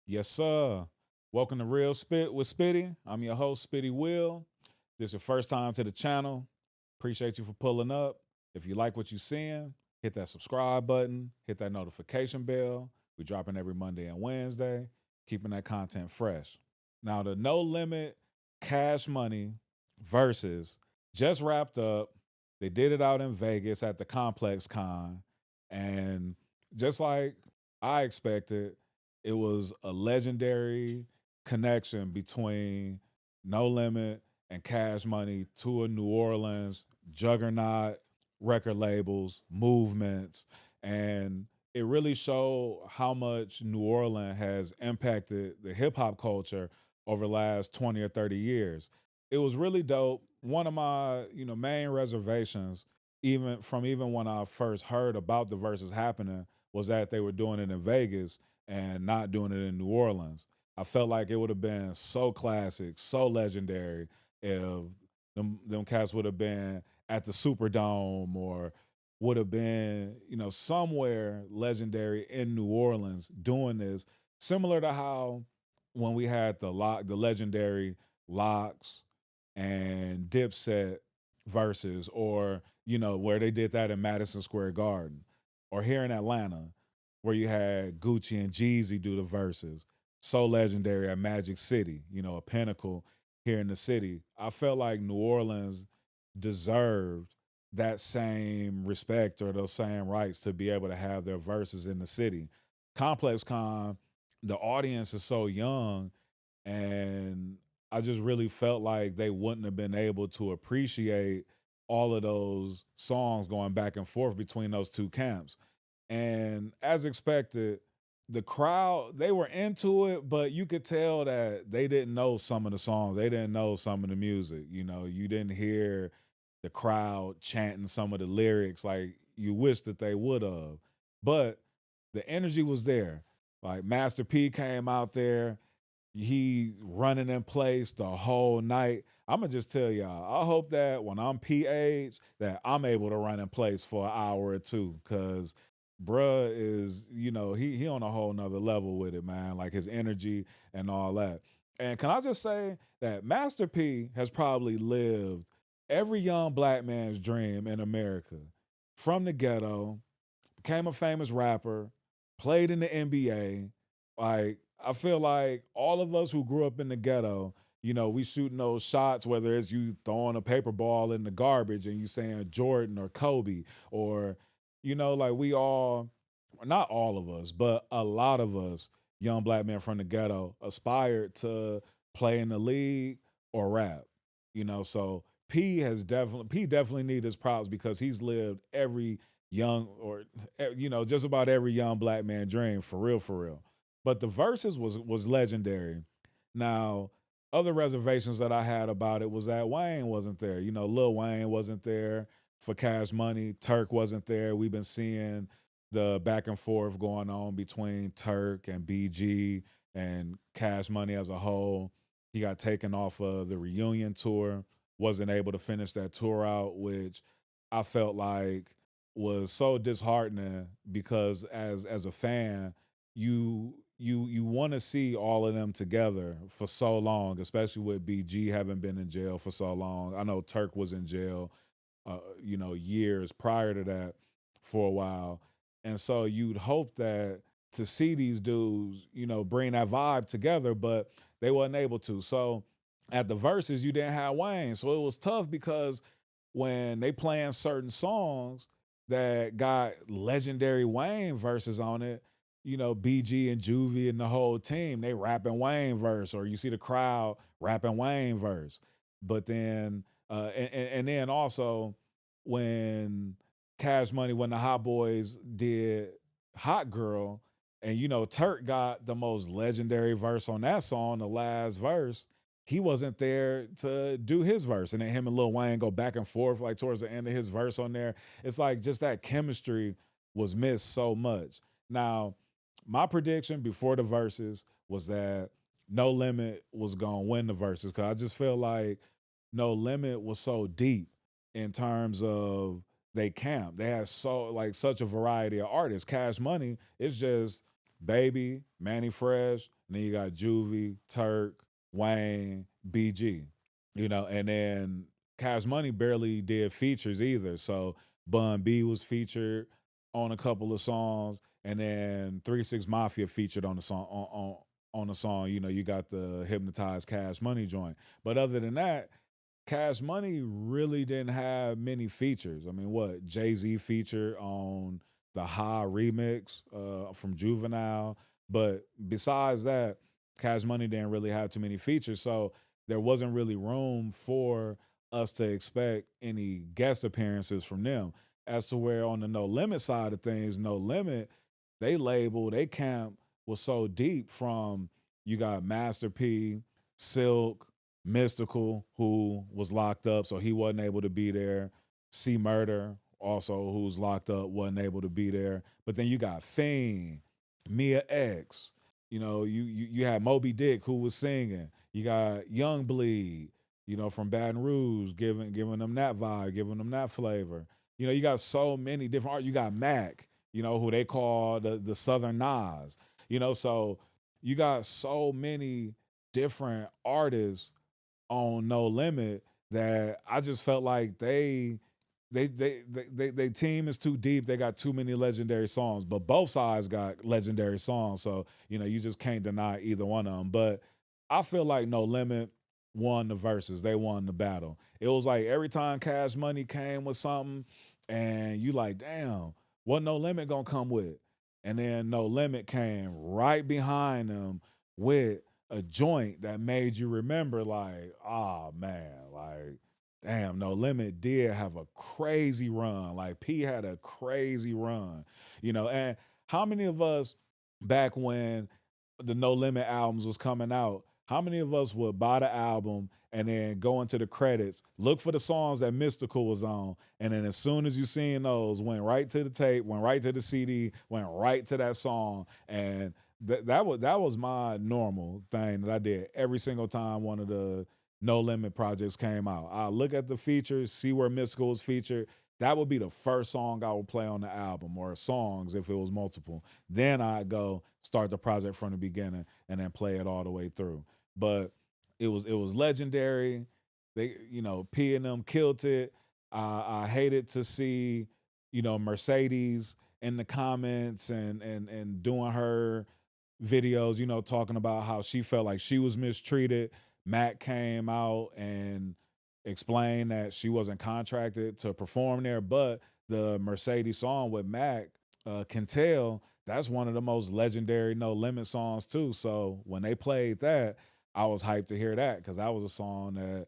Yes, sir. Welcome to Real Spit with Spitty. I'm your host, Spitty Will. This is your first time to the channel. Appreciate you for pulling up. If you like what you're seeing, hit that subscribe button, hit that notification bell. We dropping every Monday and Wednesday, keeping that content fresh. Now, the No Limit Cash Money Versus just wrapped up. They did it out in Vegas at the ComplexCon. And just like I expected, it was a legendary connection between No Limit and Cash Money, two of New Orleans juggernaut record labels, movements, and it really showed how much New Orleans has impacted the hip hop culture over the last 20 or 30 years. It was really dope. One of my, main reservations, even when I first heard about the verses happening, was that they were doing it in Vegas and not doing it in New Orleans. I felt like it would have been so classic, so legendary if them cats would have been at the Superdome or would have been, somewhere legendary in New Orleans doing this, similar to how when we had the legendary Locks and Dipset verses, or where they did that in Madison Square Garden, or here in Atlanta where you had Gucci and Jeezy do the verses. So legendary at Magic City, a pinnacle here in the city. I felt like New Orleans deserved that same respect or those same rights to be able to have their verses in the city. ComplexCon, the audience is so young, and I just really felt like they wouldn't have been able to appreciate all of those songs going back and forth between those two camps. And as expected, the crowd, they were into it, but you could tell that they didn't know some of the songs. They didn't know some of the music. You didn't hear the crowd chanting some of the lyrics like you wish that they would have. But the energy was there. Like Master P came out there, he running in place the whole night. I'm gonna just tell y'all, I hope that when I'm PH, that I'm able to run in place for an hour or two, cause bruh is, he on a whole nother level with it, man. Like his energy and all that. And can I just say that Master P has probably lived every young black man's dream in America. From the ghetto, became a famous rapper, played in the NBA. Like, I feel like all of us who grew up in the ghetto, we shooting those shots, whether it's you throwing a paper ball in the garbage and you saying Jordan or Kobe, or, like we all, not all of us, but a lot of us, young black men from the ghetto, aspired to play in the league or rap. So P definitely need his props because he's lived every young or just about every young black man dream, for real, for real. But the verses was legendary. Now, other reservations that I had about it was that Wayne wasn't there. Lil Wayne wasn't there for Cash Money. Turk wasn't there. We've been seeing the back and forth going on between Turk and BG and Cash Money as a whole. He got taken off of the reunion tour, wasn't able to finish that tour out, which I felt like was so disheartening because as a fan, you want to see all of them together for so long, especially with BG having been in jail for so long. I know Turk was in jail, years prior to that for a while, and so you'd hope that to see these dudes, bring that vibe together, but they wasn't able to. So at the verses, you didn't have Wayne, so it was tough because when they playing certain songs that got legendary Wayne verses on it, BG and Juvie and the whole team, they rapping Wayne verse, or you see the crowd rapping Wayne verse. But then, and then also when Cash Money, when the Hot Boys did Hot Girl, and Turk got the most legendary verse on that song, the last verse, he wasn't there to do his verse. And then him and Lil Wayne go back and forth like towards the end of his verse on there. It's like just that chemistry was missed so much. Now, my prediction before the verses was that No Limit was gonna win the verses, because I just feel like No Limit was so deep in terms of they camp. They had so like such a variety of artists. Cash Money is just Baby, Manny Fresh, and then you got Juvie, Turk, Wayne, BG. And then Cash Money barely did features either. So Bun B was featured on a couple of songs, and then 3 6 Mafia featured on the song on the song. You got the Hypnotized Cash Money joint. But other than that, Cash Money really didn't have many features. I mean, what Jay-Z featured on the High remix from Juvenile, but besides that, Cash Money didn't really have too many features, so there wasn't really room for us to expect any guest appearances from them. As to where on the No Limit side of things, No Limit, they camp was so deep from you got Master P, Silk, Mystical, who was locked up, so he wasn't able to be there. C Murder, also who's locked up, wasn't able to be there. But then you got Fiend, Mia X. You had Moby Dick who was singing. You got Young Bleed, from Baton Rouge, giving them that vibe, giving them that flavor. You got so many different art. You got Mac, who they call the Southern Nas. So you got so many different artists on No Limit that I just felt like they team is too deep. They got too many legendary songs, but both sides got legendary songs. So you just can't deny either one of them. But I feel like No Limit won the verses. They won the battle. It was like every time Cash Money came with something, and you like, damn, what No Limit gonna come with? And then No Limit came right behind them with a joint that made you remember, like, oh man, like, damn, No Limit did have a crazy run. Like P had a crazy run, and how many of us back when the No Limit albums was coming out, how many of us would buy the album and then go into the credits, look for the songs that Mystical was on, and then as soon as you seen those, went right to the tape, went right to the CD, went right to that song, and that was my normal thing that I did every single time one of the No Limit projects came out. I look at the features, see where Mystical was featured. That would be the first song I would play on the album, or songs if it was multiple. Then I'd go start the project from the beginning and then play it all the way through. But it was legendary. P and them killed it. I hated to see Mercedes in the comments and doing her videos, talking about how she felt like she was mistreated. Mac came out and explained that she wasn't contracted to perform there, but the Mercedes song with Mac, Can Tell, that's one of the most legendary No Limit songs too. So when they played that, I was hyped to hear that because that was a song that,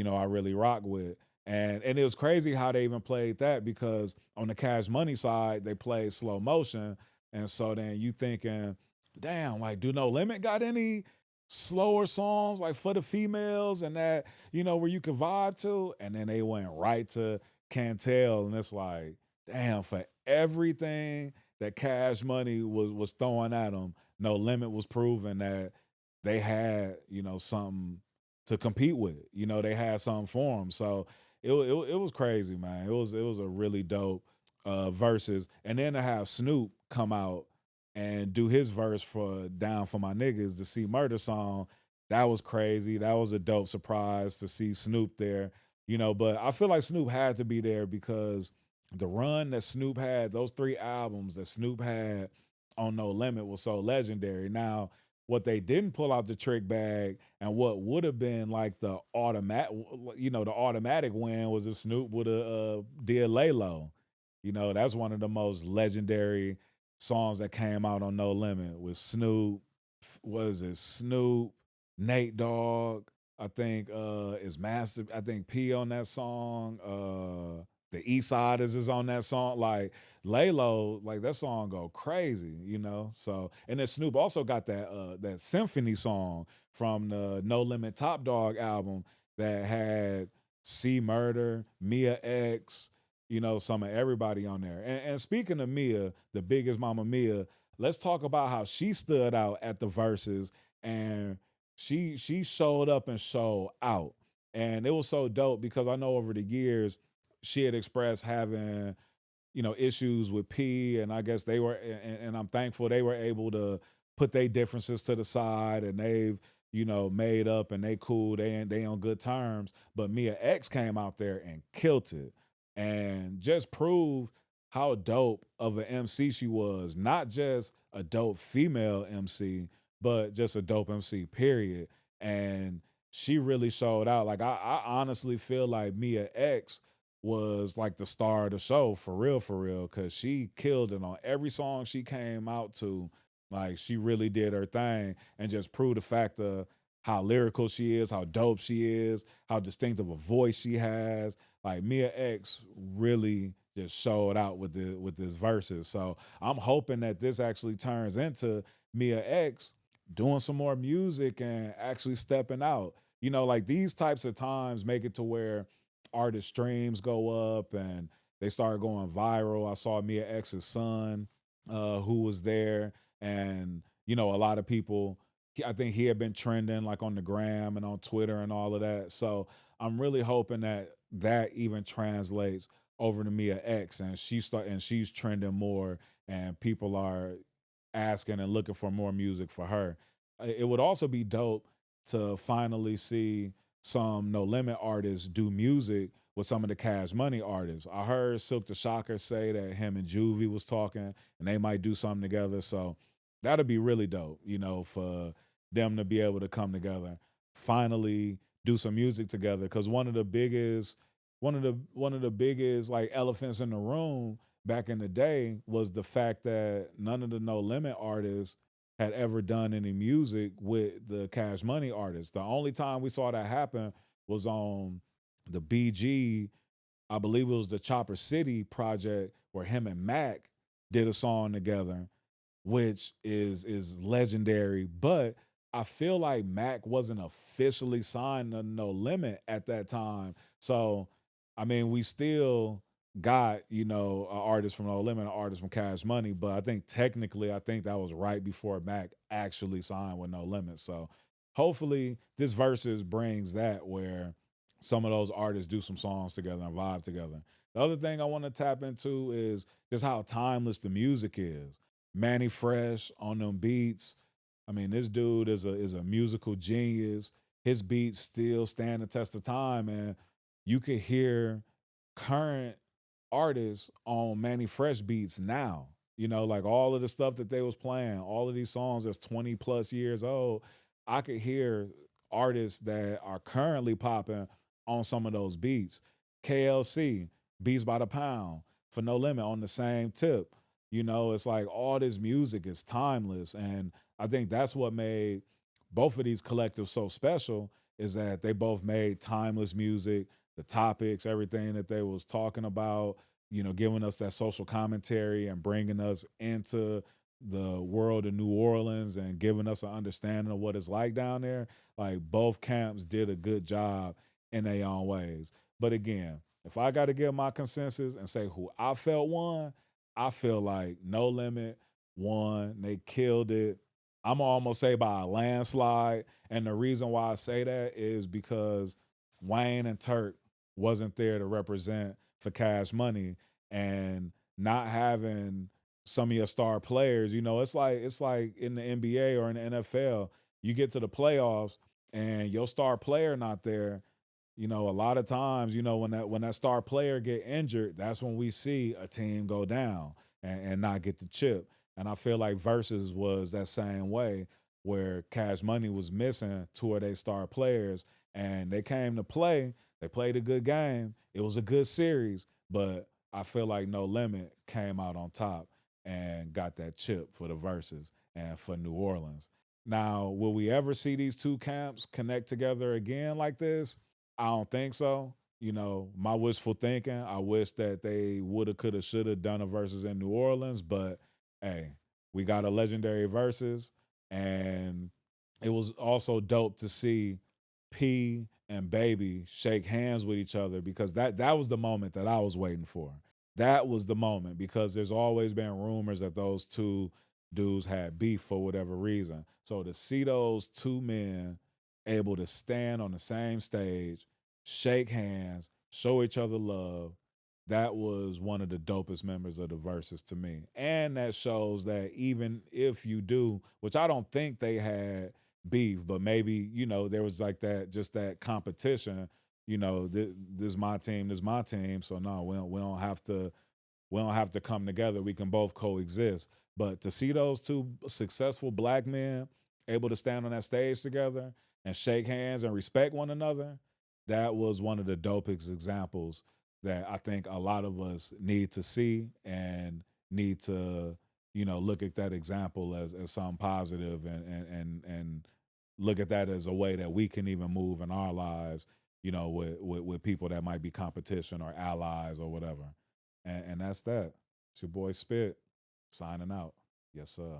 I really rock with. And it was crazy how they even played that because on the Cash Money side, they played Slow Motion. And so then you thinking, damn, like, do No Limit got any slower songs like for the females and that, where you can vibe to? And then they went right to Can't Tell. And it's like, damn, for everything that Cash Money was throwing at them, No Limit was proving that they had, something to compete with. They had something for them. So it was crazy, man. It was a really dope verses. And then to have Snoop come out and do his verse for Down for My Niggas, the C Murder song, that was crazy. That was a dope surprise to see Snoop there. But I feel like Snoop had to be there because the run that Snoop had, those 3 albums that Snoop had on No Limit was so legendary. Now, what they didn't pull out the trick bag and what would have been like the automatic win was if Snoop would have did Lay Low. That's one of the most legendary songs that came out on No Limit with Snoop. What is it? Snoop, Nate Dogg. I think is Master. I think P on that song. The East Siders is on that song. Like Laylo, like that song go crazy, So and then Snoop also got that symphony song from the No Limit Top Dog album that had C Murder, Mia X, some of everybody on there. And speaking of Mia, the biggest Mama Mia, let's talk about how she stood out at the verses and she showed up and showed out. And it was so dope because I know over the years she had expressed having, issues with P, and I guess they were, and I'm thankful they were able to put their differences to the side, and they've made up, and they cool, they on good terms. But Mia X came out there and killed it, and just proved how dope of an MC she was. Not just a dope female MC, but just a dope MC, period. And she really showed out. Like I honestly feel like Mia X was like the star of the show for real, because she killed it on every song she came out to. Like she really did her thing and just proved the fact of how lyrical she is, how dope she is, how distinctive a voice she has. Like Mia X really just showed out with this verses. So I'm hoping that this actually turns into Mia X doing some more music and actually stepping out. Like these types of times make it to where artist streams go up and they start going viral. I saw Mia X's son, who was there, and a lot of people. I think he had been trending like on the gram and on Twitter and all of that. So I'm really hoping that that even translates over to Mia X, and she's trending more, and people are asking and looking for more music for her. It would also be dope to finally see some No Limit artists do music with some of the Cash Money artists. I heard Silk the Shocker say that him and Juvie was talking and they might do something together. So that'd be really dope, for them to be able to come together, finally do some music together. Because one of the biggest like elephants in the room back in the day was the fact that none of the No Limit artists had ever done any music with the Cash Money artists. The only time we saw that happen was on the BG, I believe it was the Chopper City project, where him and Mac did a song together, which is legendary. But I feel like Mac wasn't officially signed to No Limit at that time. So I mean, we still got, an artist from No Limit, an artist from Cash Money, but I think technically, I think that was right before Mac actually signed with No Limit. So hopefully this versus brings that, where some of those artists do some songs together and vibe together. The other thing I want to tap into is just how timeless the music is. Manny Fresh on them beats. I mean, this dude is a musical genius. His beats still stand the test of time, and you could hear current artists on Manny Fresh beats now. Like all of the stuff that they was playing, all of these songs that's 20 plus years old, I could hear artists that are currently popping on some of those beats. KLC, Beats by the Pound, for No Limit on the same tip. It's like all this music is timeless. And I think that's what made both of these collectives so special, is that they both made timeless music, the topics, everything that they was talking about, giving us that social commentary and bringing us into the world of New Orleans and giving us an understanding of what it's like down there. Like both camps did a good job in their own ways. But again, if I got to give my consensus and say who I felt won, I feel like No Limit won. They killed it. I'm almost say by a landslide. And the reason why I say that is because Wayne and Turk wasn't there to represent for Cash Money, and not having some of your star players. It's like in the NBA or in the NFL, you get to the playoffs and your star player not there. A lot of times, when that star player get injured, that's when we see a team go down and not get the chip. And I feel like Versus was that same way, where Cash Money was missing two of their star players, and they came to play. They played a good game. It was a good series, but I feel like No Limit came out on top and got that chip for the Versus and for New Orleans. Now, will we ever see these two camps connect together again like this? I don't think so. My wishful thinking, I wish that they woulda, coulda, shoulda done a versus in New Orleans, but hey, we got a legendary versus, and it was also dope to see P and Baby shake hands with each other, because that was the moment that I was waiting for. That was the moment, because there's always been rumors that those two dudes had beef for whatever reason. So to see those two men able to stand on the same stage, shake hands, show each other love, that was one of the dopest members of the Versus to me. And that shows that even if you do, which I don't think they had beef, but maybe, there was like that, just that competition, this is my team, this is my team. So no, we don't have to come together. We can both coexist. But to see those two successful black men able to stand on that stage together and shake hands and respect one another, that was one of the dopest examples that I think a lot of us need to see and need to, look at that example as something positive and look at that as a way that we can even move in our lives, with people that might be competition or allies or whatever. And that's that. It's your boy Spit signing out. Yes, sir.